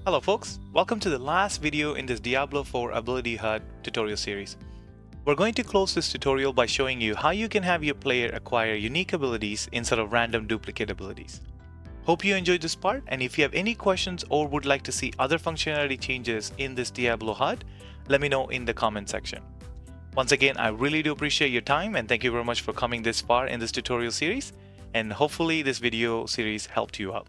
Hello folks, welcome to the last video in this Diablo 4 Ability HUD tutorial series. We're going to close this tutorial by showing you how you can have your player acquire unique abilities instead of random duplicate abilities. Hope you enjoyed this part, and if you have any questions or would like to see other functionality changes in this Diablo HUD, let me know in the comment section. Once again, I really do appreciate your time and thank you very much for coming this far in this tutorial series, and hopefully this video series helped you out.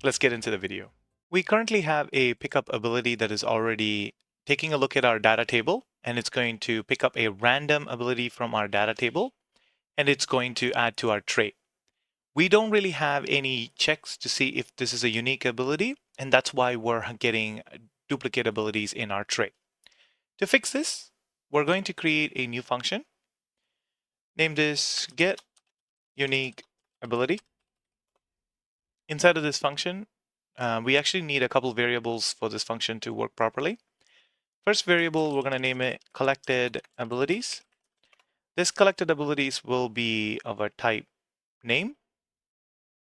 Let's get into the video. We currently have a pickup ability that is already taking a look at our data table, and it's going to pick up a random ability from our data table, and it's going to add to our trait. We don't really have any checks to see if this is a unique ability, and that's why we're getting duplicate abilities in our trait. To fix this, we're going to create a new function. Name this get unique ability. Inside of this function, we actually need a couple variables for this function to work properly. First variable, we're going to name it collected abilities. This collected abilities will be of a type name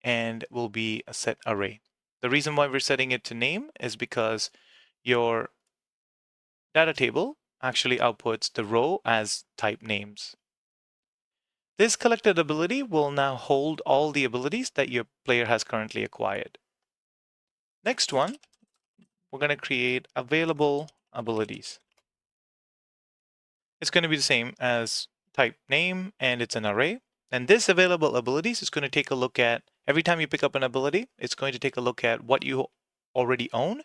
and will be a set array. The reason why we're setting it to name is because your data table actually outputs the row as type names. This collected ability will now hold all the abilities that your player has currently acquired. Next one, we're going to create available abilities. It's going to be the same as type name, and it's an array. And this available abilities is going to take a look at, every time you pick up an ability, it's going to take a look at what you already own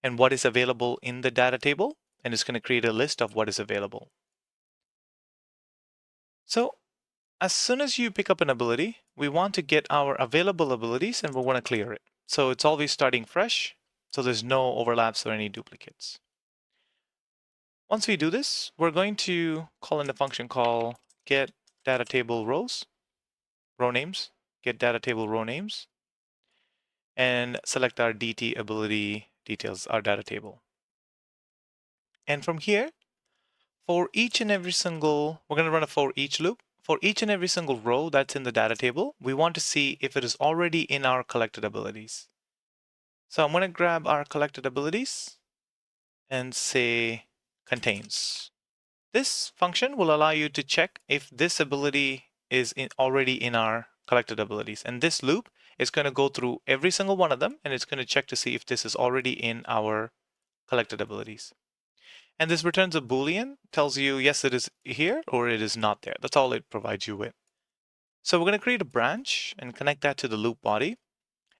and what is available in the data table, and it's going to create a list of what is available. So as soon as you pick up an ability, we want to get our available abilities and we want to clear it. So it's always starting fresh, so there's no overlaps or any duplicates. Once we do this, we're going to call in the function call get data table rows, row names, get data table row names, and select our DT ability details, our data table. And from here, for each and every single, we're going to run a for each loop. For each and every single row that's in the data table, we want to see if it is already in our collected abilities. So I'm going to grab our collected abilities and say contains. This function will allow you to check if this ability is already in our collected abilities. And this loop is going to go through every single one of them, and it's going to check to see if this is already in our collected abilities. And this returns a Boolean, tells you yes, it is here or it is not there. That's all it provides you with. So we're going to create a branch and connect that to the loop body.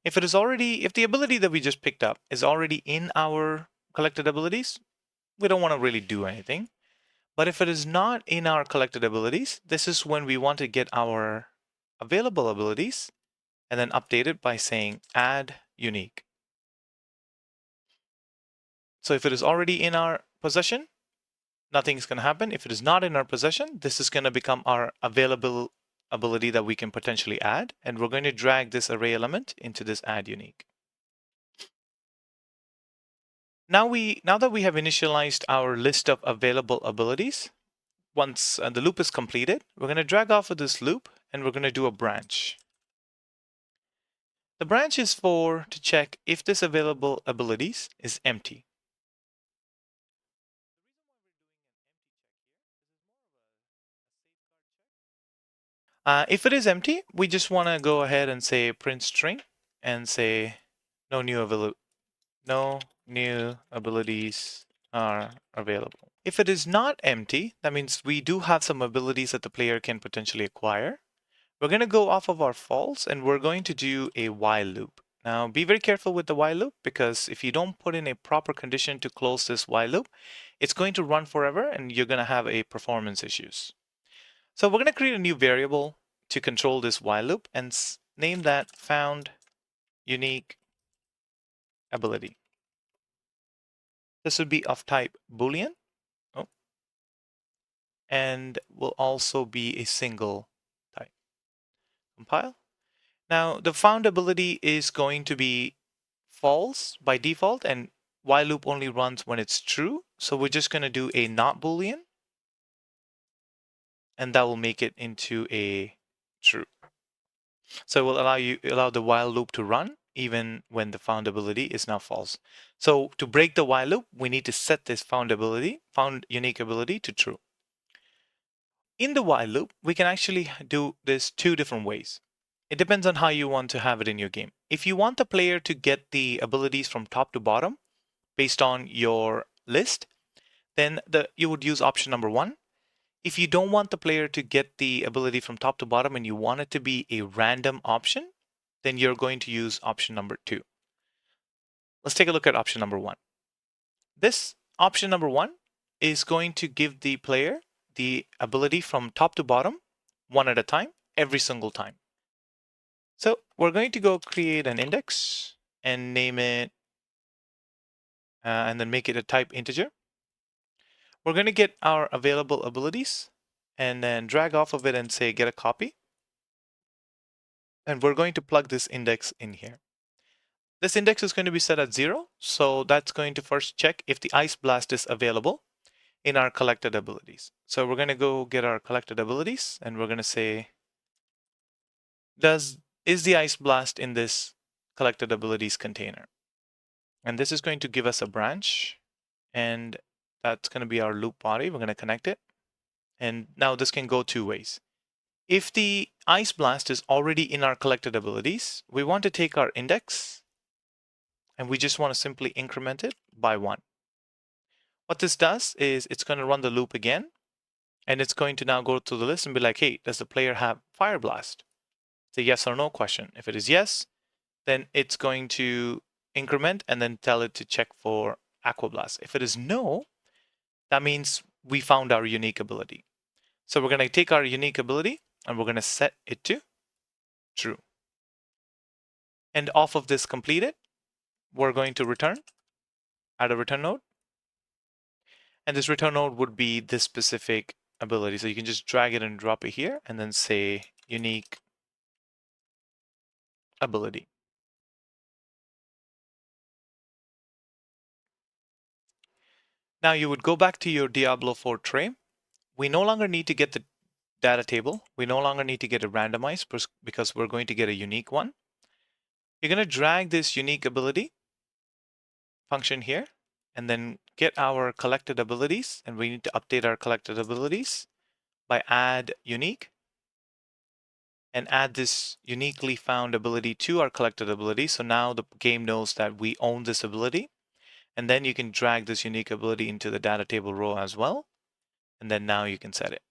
If it is already, if the ability that we just picked up is already in our collected abilities, we don't want to really do anything. But if it is not in our collected abilities, this is when we want to get our available abilities and then update it by saying add unique. So if it is already in our possession, nothing is going to happen. If it is not in our possession, this is going to become our available ability that we can potentially add. And we're going to drag this array element into this add unique. Now that we have initialized our list of available abilities, once the loop is completed, we're going to drag off of this loop and we're going to do a branch. The branch is to check if this available abilities is empty. If it is empty, we just want to go ahead and say print string and say no new abilities are available. If it is not empty, that means we do have some abilities that the player can potentially acquire. We're going to go off of our false and we're going to do a while loop. Now be very careful with the while loop, because if you don't put in a proper condition to close this while loop, it's going to run forever and you're going to have a performance issues. So we're going to create a new variable to control this while loop and name that found unique ability. This would be of type Boolean, and will also be a single type. Compile. Now the found ability is going to be false by default, and while loop only runs when it's true. So we're just going to do a not Boolean, and that will make it into a true. So it will allow the while loop to run, even when the found ability is now false. So to break the while loop, we need to set this found unique ability to true. In the while loop, we can actually do this two different ways. It depends on how you want to have it in your game. If you want the player to get the abilities from top to bottom based on your list, then you would use option number 1. If you don't want the player to get the ability from top to bottom and you want it to be a random option, then you're going to use option number 2. Let's take a look at option number 1. This option number 1 is going to give the player the ability from top to bottom, one at a time, every single time. So we're going to go create an index and name it, and then make it a type integer. We're going to get our available abilities and then drag off of it and say get a copy. And we're going to plug this index in here. This index is going to be set at 0, so that's going to first check if the Ice Blast is available in our collected abilities. So we're going to go get our collected abilities and we're going to say, is the Ice Blast in this collected abilities container? And this is going to give us a branch, and that's going to be our loop body. We're going to connect it. And now this can go two ways. If the Ice Blast is already in our collected abilities, we want to take our index and we just want to simply increment it by 1. What this does is it's going to run the loop again, and it's going to now go to the list and be like, hey, does the player have Fire Blast? It's a yes or no question. If it is yes, then it's going to increment and then tell it to check for Aqua Blast. If it is no, that means we found our unique ability. So we're going to take our unique ability and we're going to set it to true. And off of this completed, we're going to add a return node. And this return node would be this specific ability. So you can just drag it and drop it here and then say unique ability. Now you would go back to your Diablo 4 tray. We no longer need to get the data table. We no longer need to get it randomized because we're going to get a unique one. You're going to drag this unique ability function here and then get our collected abilities, and we need to update our collected abilities by add unique and add this uniquely found ability to our collected ability. So now the game knows that we own this ability, and then you can drag this unique ability into the data table row as well, and then now you can set it.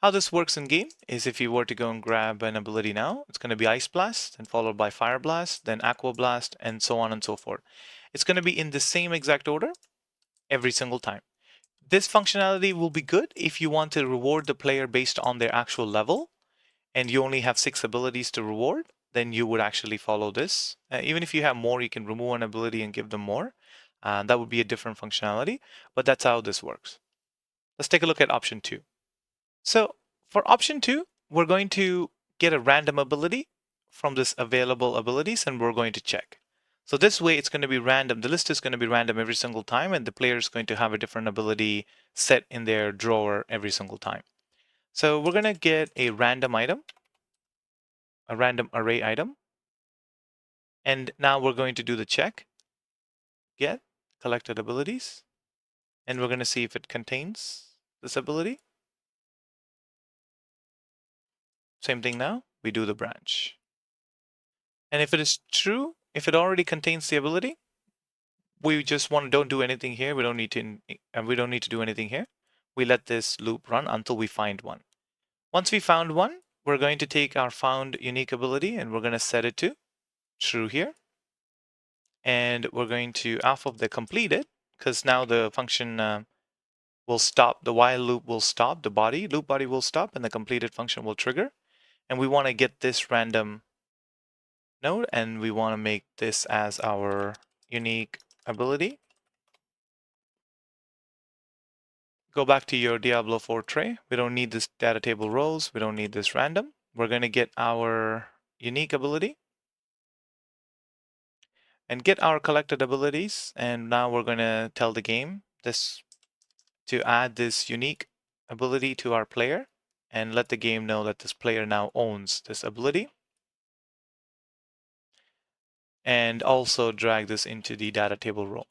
How this works in game is if you were to go and grab an ability now, it's going to be Ice Blast, and followed by Fire Blast, then Aqua Blast, and so on and so forth. It's going to be in the same exact order every single time. This functionality will be good if you want to reward the player based on their actual level, and you only have 6 abilities to reward, then you would actually follow this. Even if you have more, you can remove an ability and give them more. That would be a different functionality, but that's how this works. Let's take a look at option 2. So for option 2, we're going to get a random ability from this available abilities, and we're going to check. So this way it's going to be random. The list is going to be random every single time, and the player is going to have a different ability set in their drawer every single time. So we're going to get a random item, a random array item. And now we're going to do the check, get collected abilities, and we're going to see if it contains this ability. Same thing now, we do the branch. And if it is true, if it already contains the ability, we just don't do anything here. We don't need to do anything here. We let this loop run until we find one. Once we found one, we're going to take our found unique ability and we're going to set it to true here. And we're going to off of the completed, because now the function will stop, the while loop will stop, the loop body will stop, and the completed function will trigger. And we want to get this random node, and we want to make this as our unique ability. Go back to your Diablo 4 tray. We don't need this data table rows. We don't need this random. We're going to get our unique ability and get our collected abilities. And now we're going to tell the game this to add this unique ability to our player and let the game know that this player now owns this ability. and also drag this into the data table row.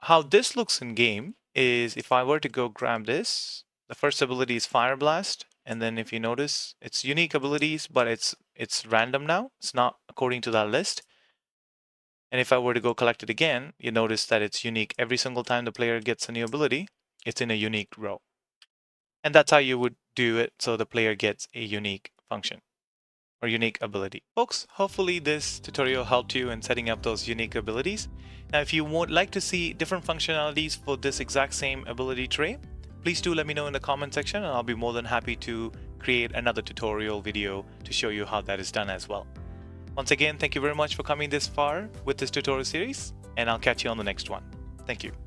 How this looks in game is if I were to go grab this, the first ability is Fire Blast, and then if you notice, it's unique abilities, but it's random now. It's not according to that list. And if I were to go collect it again, you notice that it's unique. Every single time the player gets a new ability, it's in a unique row. And that's how you would do it so the player gets a unique function or unique ability. Folks, hopefully this tutorial helped you in setting up those unique abilities. Now, if you would like to see different functionalities for this exact same ability tray, please do let me know in the comment section and I'll be more than happy to create another tutorial video to show you how that is done as well. Once again, thank you very much for coming this far with this tutorial series, and I'll catch you on the next one. Thank you.